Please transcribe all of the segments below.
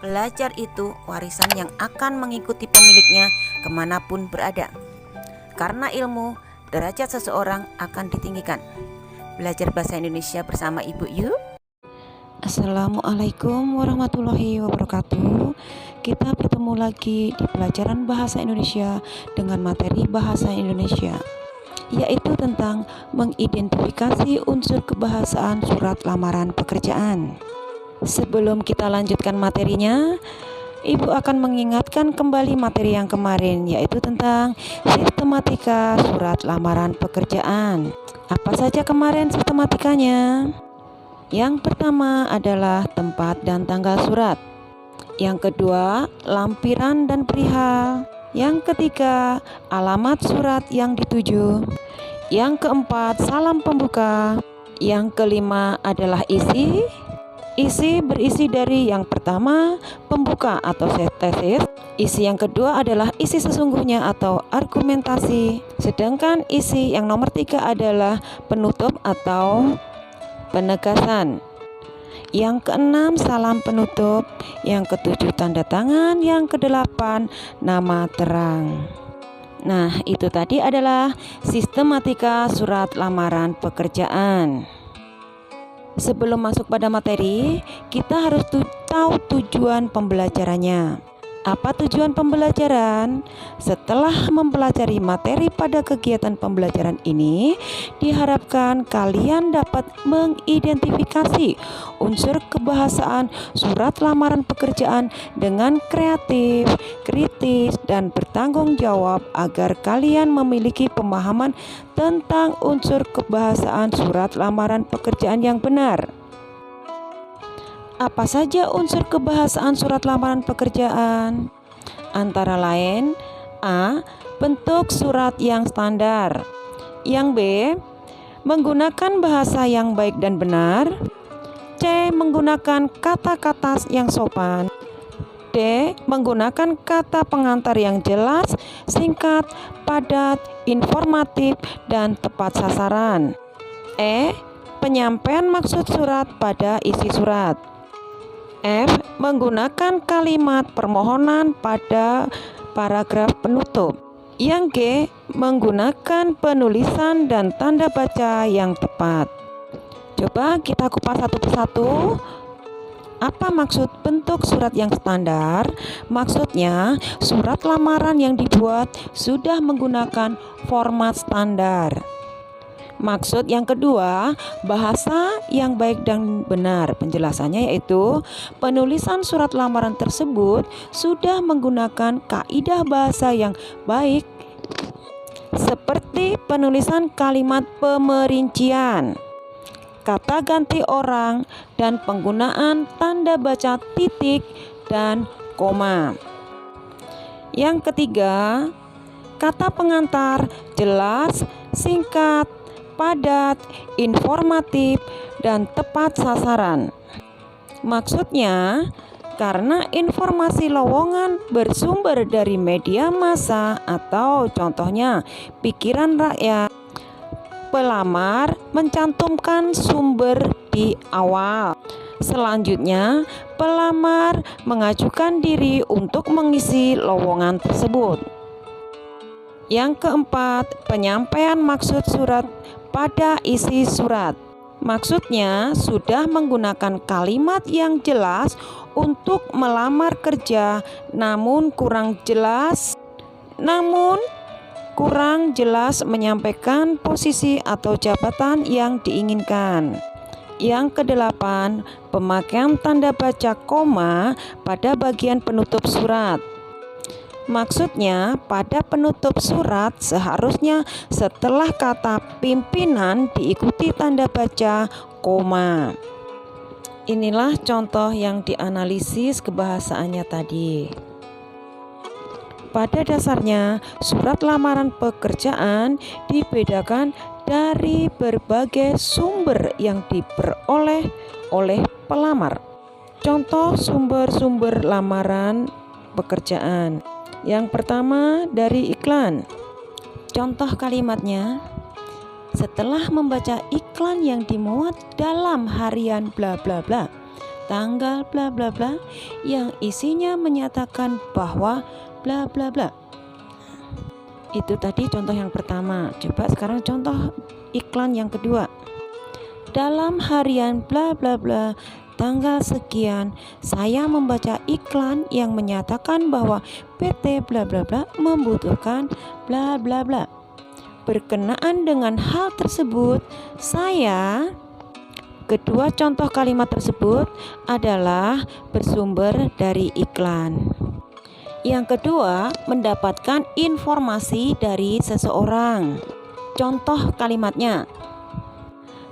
Belajar itu warisan yang akan mengikuti pemiliknya kemanapun berada. Karena ilmu, derajat seseorang akan ditinggikan. Belajar bahasa Indonesia bersama Ibu yuk. Assalamualaikum warahmatullahi wabarakatuh. Kita bertemu lagi di pelajaran bahasa Indonesia dengan materi bahasa Indonesia, yaitu tentang mengidentifikasi unsur kebahasaan surat lamaran pekerjaan. Sebelum kita lanjutkan materinya, Ibu akan mengingatkan kembali materi yang kemarin, yaitu tentang sistematika surat lamaran pekerjaan. Apa saja kemarin sistematikanya? Yang pertama adalah tempat dan tanggal surat. Yang kedua, lampiran dan perihal. Yang ketiga, alamat surat yang dituju. Yang keempat, salam pembuka. Yang kelima adalah isi. Isi berisi dari yang pertama, pembuka atau tesis. Isi yang kedua adalah isi sesungguhnya atau argumentasi. Sedangkan isi yang nomor 3 adalah penutup atau penegasan. Yang keenam, salam penutup. Yang ketujuh, tanda tangan. Yang kedelapan, nama terang. Nah, itu tadi adalah sistematika surat lamaran pekerjaan. Sebelum masuk pada materi, kita harus tahu tujuan pembelajarannya. Apa tujuan pembelajaran? Setelah mempelajari materi pada kegiatan pembelajaran ini, diharapkan kalian dapat mengidentifikasi unsur kebahasaan surat lamaran pekerjaan dengan kreatif, kritis, dan bertanggung jawab agar kalian memiliki pemahaman tentang unsur kebahasaan surat lamaran pekerjaan yang benar. Apa saja unsur kebahasaan surat lamaran pekerjaan? Antara lain, A. Bentuk surat yang standar. Yang B. Menggunakan bahasa yang baik dan benar. C. Menggunakan kata-kata yang sopan. D. Menggunakan kata pengantar yang jelas, singkat, padat, informatif, dan tepat sasaran. E. Penyampaian maksud surat pada isi surat. F. Menggunakan kalimat permohonan pada paragraf penutup. Yang G. Menggunakan penulisan dan tanda baca yang tepat. Coba kita kupas satu persatu. Apa maksud bentuk surat yang standar? Maksudnya, surat lamaran yang dibuat sudah menggunakan format standar. Maksud yang kedua, bahasa yang baik dan benar. Penjelasannya yaitu penulisan surat lamaran tersebut sudah menggunakan kaidah bahasa yang baik, seperti penulisan kalimat pemerincian, kata ganti orang, dan penggunaan tanda baca titik dan koma. Yang ketiga, kata pengantar jelas, singkat, padat, informatif, dan tepat sasaran. Maksudnya, karena informasi lowongan bersumber dari media massa atau contohnya pikiran rakyat, pelamar mencantumkan sumber di awal. Selanjutnya, pelamar mengajukan diri untuk mengisi lowongan tersebut. Yang keempat, penyampaian maksud surat pada isi surat. Maksudnya sudah menggunakan kalimat yang jelas untuk melamar kerja, namun kurang jelas menyampaikan posisi atau jabatan yang diinginkan. Yang kedelapan, pemakaian tanda baca koma pada bagian penutup surat. Maksudnya, pada penutup surat seharusnya setelah kata pimpinan diikuti tanda baca koma. Inilah contoh yang dianalisis kebahasaannya tadi. Pada dasarnya, surat lamaran pekerjaan dibedakan dari berbagai sumber yang diperoleh oleh pelamar. Contoh sumber-sumber lamaran pekerjaan. Yang pertama dari iklan. Contoh kalimatnya, setelah membaca iklan yang dimuat dalam harian bla bla bla, tanggal bla bla bla yang isinya menyatakan bahwa bla bla bla. Itu tadi contoh yang pertama. Coba sekarang contoh iklan yang kedua. Dalam harian bla bla bla tanggal sekian, saya membaca iklan yang menyatakan bahwa PT bla bla bla membutuhkan bla bla bla. Berkenaan dengan hal tersebut, kedua contoh kalimat tersebut adalah bersumber dari iklan. Yang kedua, mendapatkan informasi dari seseorang. Contoh kalimatnya.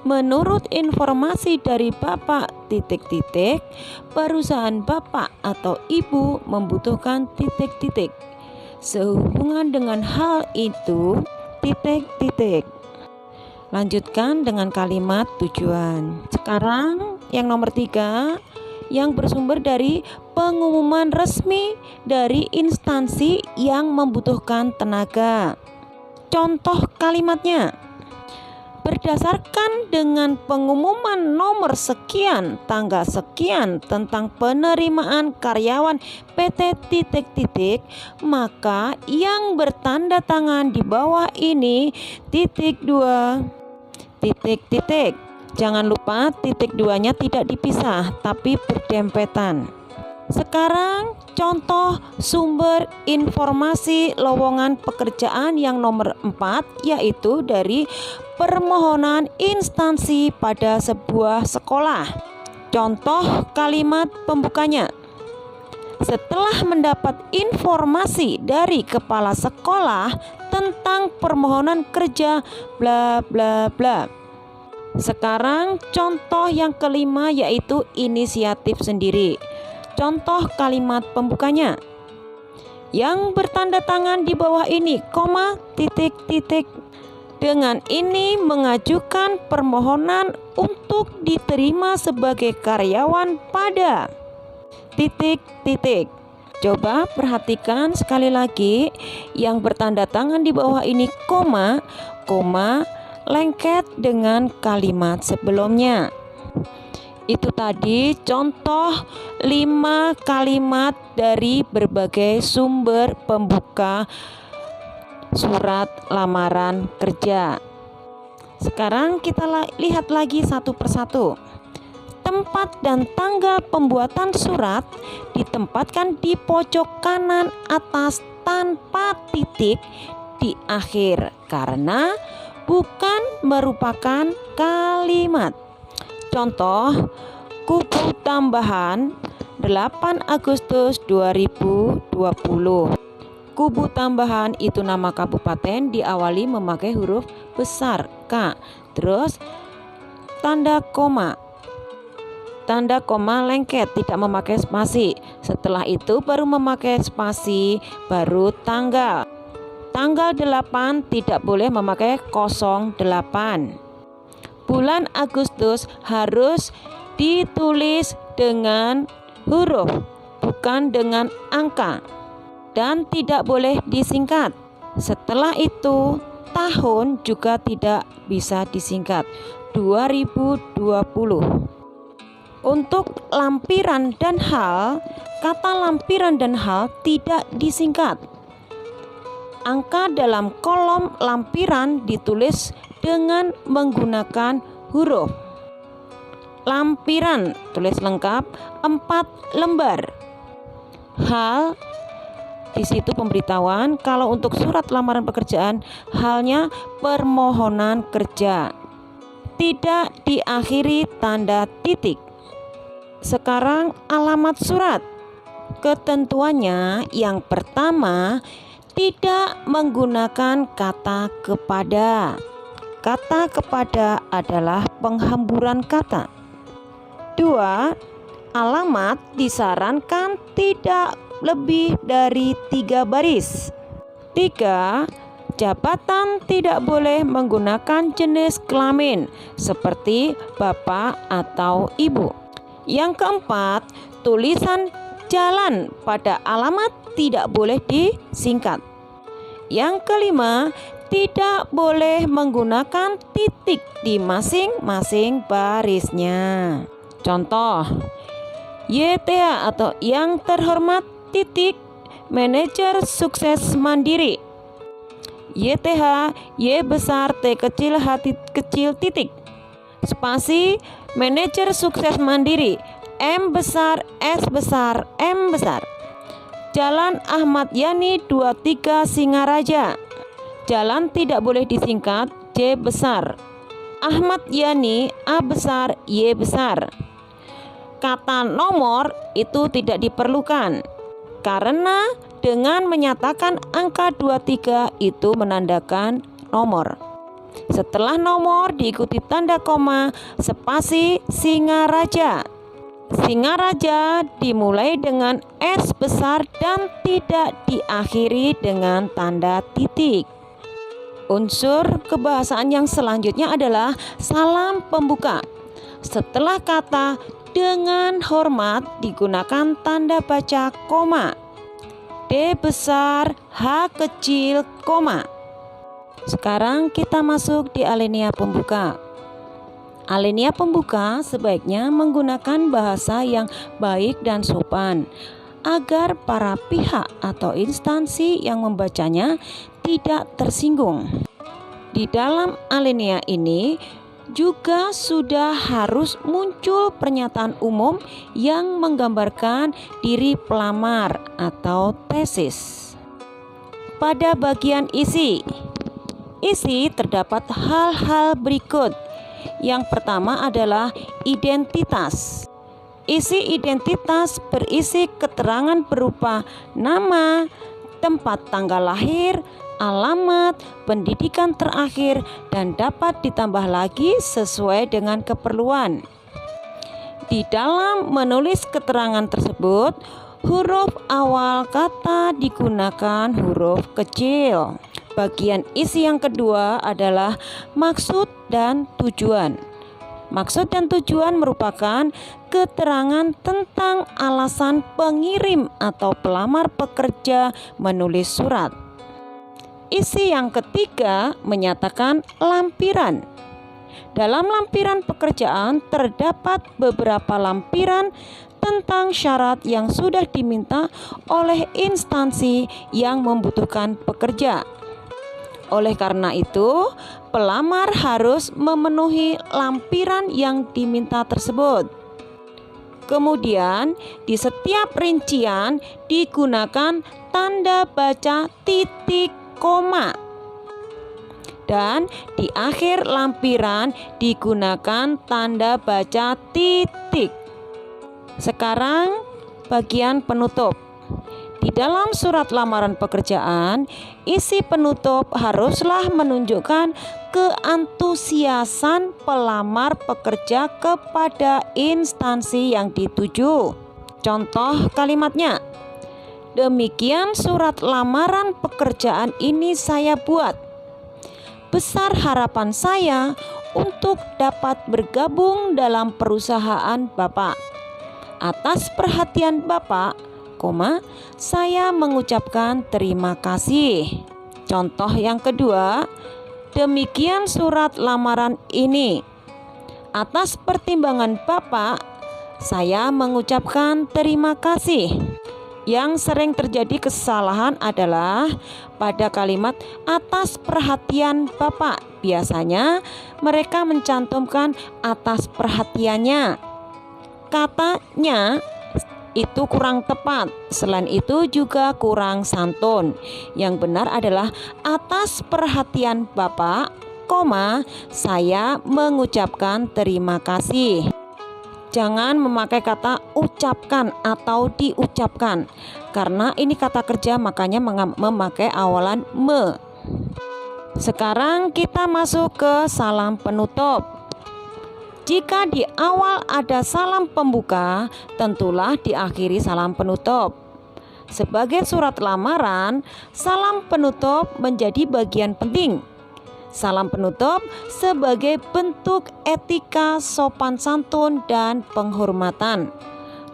Menurut informasi dari Bapak titik-titik, perusahaan Bapak atau Ibu membutuhkan titik-titik. Sehubungan dengan hal itu, titik-titik. Lanjutkan dengan kalimat tujuan. Sekarang yang nomor 3, yang bersumber dari pengumuman resmi dari instansi yang membutuhkan tenaga. Contoh kalimatnya. Berdasarkan dengan pengumuman nomor sekian tanggal sekian tentang penerimaan karyawan PT titik-titik, maka yang bertanda tangan di bawah ini titik 2 titik-titik. Jangan lupa titik 2-nya tidak dipisah tapi berdempetan. Sekarang contoh sumber informasi lowongan pekerjaan yang nomor 4, yaitu dari permohonan instansi pada sebuah sekolah. Contoh kalimat pembukanya. Setelah mendapat informasi dari kepala sekolah tentang permohonan kerja bla bla bla. Sekarang contoh yang kelima, yaitu inisiatif sendiri. Contoh kalimat pembukanya. Yang bertanda tangan di bawah ini, titik-titik. Dengan ini mengajukan permohonan untuk diterima sebagai karyawan pada titik-titik. Coba perhatikan sekali lagi, yang bertanda tangan di bawah ini koma, lengket dengan kalimat sebelumnya. Itu tadi contoh 5 kalimat dari berbagai sumber pembuka surat lamaran kerja. Sekarang kita lihat lagi satu persatu. Tempat dan tanggal pembuatan surat ditempatkan di pojok kanan atas tanpa titik di akhir karena bukan merupakan kalimat. Contoh, kubu tambahan 8 Agustus 2020. Kubu tambahan itu nama kabupaten, diawali memakai huruf besar K. Terus tanda koma. Tanda koma lengket, tidak memakai spasi. Setelah itu baru memakai spasi, baru tanggal. Tanggal 8 tidak boleh memakai 08. Bulan Agustus harus ditulis dengan huruf, bukan dengan angka, dan tidak boleh disingkat. Setelah itu, tahun juga tidak bisa disingkat. 2020. Untuk lampiran dan hal, kata lampiran dan hal tidak disingkat. Angka dalam kolom lampiran ditulis dengan menggunakan huruf. Lampiran tulis lengkap 4 lembar. Hal di situ pemberitahuan. Kalau untuk surat lamaran pekerjaan, halnya permohonan kerja. Tidak diakhiri tanda titik. Sekarang alamat surat. Ketentuannya yang pertama, tidak menggunakan kata kepada. Kata kepada adalah penghamburan kata. 2. Alamat disarankan tidak lebih dari 3 baris. 3. Jabatan tidak boleh menggunakan jenis kelamin seperti bapak atau ibu. Yang keempat, tulisan jalan pada alamat tidak boleh disingkat. Yang kelima, tidak boleh menggunakan titik di masing-masing barisnya. Contoh, YTH atau yang terhormat titik manajer sukses mandiri. YTH Y besar T kecil H kecil titik spasi manajer sukses mandiri M besar S besar M besar. Jalan Ahmad Yani 23 Singaraja. Jalan tidak boleh disingkat J besar. Ahmad Yani A besar Y besar. Kata nomor itu tidak diperlukan karena dengan menyatakan angka 23 itu menandakan nomor. Setelah nomor diikuti tanda koma spasi Singaraja. Singaraja dimulai dengan S besar dan tidak diakhiri dengan tanda titik. Unsur kebahasaan yang selanjutnya adalah salam pembuka. Setelah kata dengan hormat digunakan tanda baca koma. D besar H kecil koma. Sekarang kita masuk di alinea pembuka. Alinea pembuka sebaiknya menggunakan bahasa yang baik dan sopan agar para pihak atau instansi yang membacanya tidak tersinggung. Di dalam alinea ini juga sudah harus muncul pernyataan umum yang menggambarkan diri pelamar atau tesis. Pada bagian isi terdapat hal-hal berikut. Yang pertama adalah identitas. Isi identitas berisi keterangan berupa nama, tempat tanggal lahir, alamat, pendidikan terakhir, dan dapat ditambah lagi sesuai dengan keperluan. Di dalam menulis keterangan tersebut, huruf awal kata digunakan huruf kecil. Bagian isi yang kedua adalah maksud dan tujuan. Maksud dan tujuan merupakan keterangan tentang alasan pengirim atau pelamar pekerja menulis surat. Isi yang ketiga menyatakan lampiran. Dalam lampiran pekerjaan terdapat beberapa lampiran tentang syarat yang sudah diminta oleh instansi yang membutuhkan pekerja. Oleh karena itu, pelamar harus memenuhi lampiran yang diminta tersebut. Kemudian, di setiap rincian digunakan tanda baca titik koma. Dan di akhir lampiran digunakan tanda baca titik. Sekarang bagian penutup. Di dalam surat lamaran pekerjaan, isi penutup haruslah menunjukkan keantusiasan pelamar pekerja kepada instansi yang dituju. Contoh kalimatnya, demikian surat lamaran pekerjaan ini saya buat. Besar harapan saya untuk dapat bergabung dalam perusahaan Bapak. Atas perhatian Bapak, saya mengucapkan terima kasih. Contoh yang kedua, demikian surat lamaran ini. Atas pertimbangan Bapak, saya mengucapkan terima kasih. Yang sering terjadi kesalahan adalah pada kalimat atas perhatian Bapak. Biasanya mereka mencantumkan atas perhatiannya. Katanya itu kurang tepat. Selain itu juga kurang santun. Yang benar adalah atas perhatian Bapak, saya mengucapkan terima kasih. Jangan memakai kata ucapkan atau diucapkan karena ini kata kerja, makanya memakai awalan me. Sekarang kita masuk ke salam penutup. Jika di awal ada salam pembuka, tentulah diakhiri salam penutup. Sebagai surat lamaran, salam penutup menjadi bagian penting. Salam penutup sebagai bentuk etika sopan santun dan penghormatan.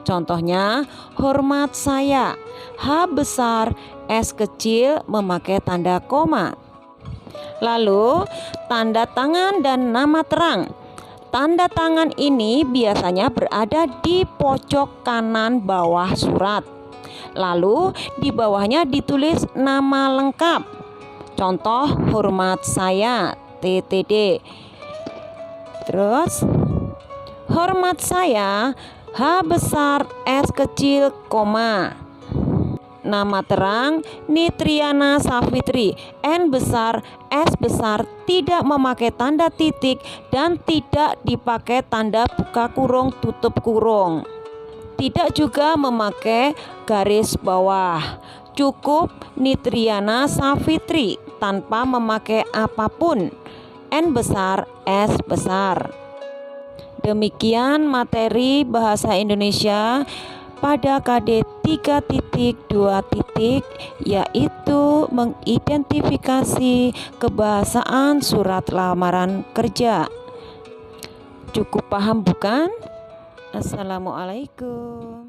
Contohnya, hormat saya, H besar, S kecil memakai tanda koma. Lalu, tanda tangan dan nama terang. Tanda tangan ini biasanya berada di pojok kanan bawah surat. Lalu di bawahnya ditulis nama lengkap. Contoh, hormat saya, TTD. Terus, hormat saya, H besar S kecil, koma. Nama terang Nitriana Savitri, N besar S besar, tidak memakai tanda titik dan tidak dipakai tanda buka kurung tutup kurung. Tidak juga memakai garis bawah. Cukup Nitriana Savitri tanpa memakai apapun. N besar S besar. Demikian materi bahasa Indonesia pada KD 3.2, yaitu mengidentifikasi kebahasaan surat lamaran kerja. Cukup paham bukan? Assalamualaikum.